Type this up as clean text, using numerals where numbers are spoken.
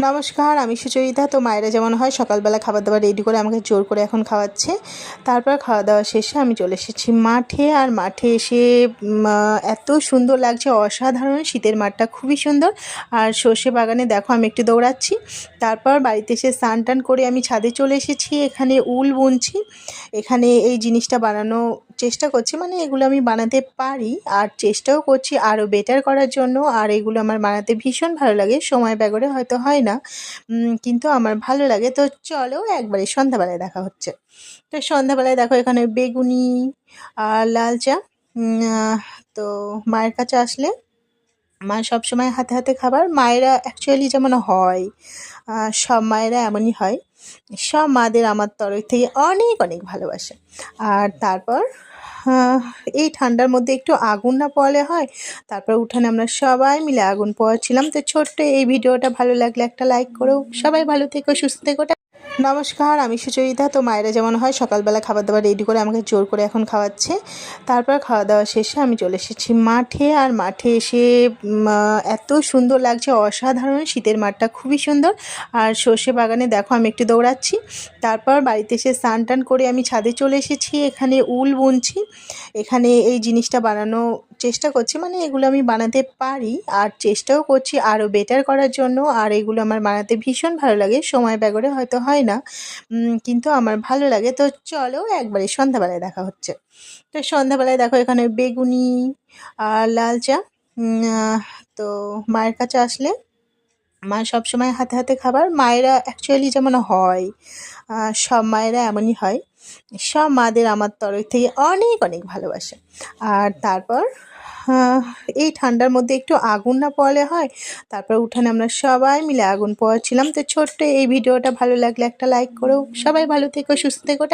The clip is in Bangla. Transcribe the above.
নমস্কার, আমি সুচরিতা। তো মায়েরা যেমন হয় সকালবেলা খাবার দাবার রেডি করে আমাকে জোর করে এখন খাওয়াচ্ছে। তারপর খাওয়া দাওয়া শেষে আমি চলে এসেছি মাঠে। আর মাঠে এসে এত সুন্দর লাগছে, অসাধারণ। শীতের মাঠটা খুবই সুন্দর। আর সর্ষে বাগানে দেখো আমি একটু দৌড়াচ্ছি। তারপর বাড়িতে এসে স্নান টান করে আমি ছাদে চলে এসেছি। এখানে উল বুনছি। এখানে এই জিনিসটা বানানো চেষ্টা করছি, মানে এগুলো আমি বানাতে পারি আর চেষ্টাও করছি আরও বেটার করার জন্য। আর এগুলো আমার বানাতে ভীষণ ভালো লাগে। সময় ব্যাগরে হয়তো হয় না, কিন্তু আমার ভালো লাগে। তো চলো একবারে সন্ধ্যাবেলায় দেখা হচ্ছে। তো সন্ধ্যাবেলায় দেখো এখানে বেগুনি আর লাল চা। তো মায়ের কাছে আসলে মা সবসময় হাতে হাতে খাবার। মায়েরা অ্যাকচুয়ালি যেমন হয়, সব মায়েরা এমনই হয়। সব মাদের আমার তরফ থেকে অনেক অনেক ভালোবাসে। আর তারপর আহ, এই ঠান্ডার মধ্যে একটু আগুন না পোয়ালে হয়। তারপর উঠানে আমরা সবাই মিলে আগুন পোয়াচ্ছিলাম। তো ছোট্ট এই ভিডিওটা ভালো লাগলে একটা লাইক করো। সবাই ভালো থেকো, সুস্থ থেকো। নমস্কার, আমি সুচরিতা। তো মায়েরা যেমন হয় সকালবেলা খাবার দাবার রেডি করে আমাকে জোর করে এখন খাওয়াচ্ছে। তারপর খাওয়া দাওয়া শেষে আমি চলে এসেছি মাঠে। আর মাঠে এসে এত সুন্দর লাগছে, অসাধারণ। শীতের মাঠটা খুবই সুন্দর। আর সর্ষে বাগানে দেখো আমি একটু দৌড়াচ্ছি। তারপর বাড়িতে এসে স্নান টান করে আমি ছাদে চলে এসেছি। এখানে উল বুনছি। এখানে এই জিনিসটা বানানো চেষ্টা করছি, মানে এগুলো আমি বানাতে পারি আর চেষ্টাও করছি আরও বেটার করার জন্য। আর এগুলো আমার বানাতে ভীষণ ভালো লাগে। সময় ব্যাগরে হয়তো হয় না, কিন্তু আমার ভালো লাগে। তো চলো একবারে সন্ধ্যাবেলায় দেখা হচ্ছে। তো সন্ধ্যাবেলায় দেখো এখানে বেগুনি আর লাল চা। তো মায়ের কাছে আসলে মা সবসময় হাতে হাতে খাবার। মায়েরা অ্যাকচুয়ালি যেমন হয়, সব মায়েরা এমনই হয়। সব মাদের আমার তরফ থেকে অনেক অনেক ভালোবাসে। আর তারপর আহ, এই ঠান্ডার মধ্যে একটু আগুন না পোয়ালে হয়। তারপর উঠানে আমরা সবাই মিলে আগুন পোয়াচ্ছিলাম। তো ছোট্ট এই ভিডিওটা ভালো লাগলে একটা লাইক করো। সবাই ভালো থেকো, সুস্থ থেকো।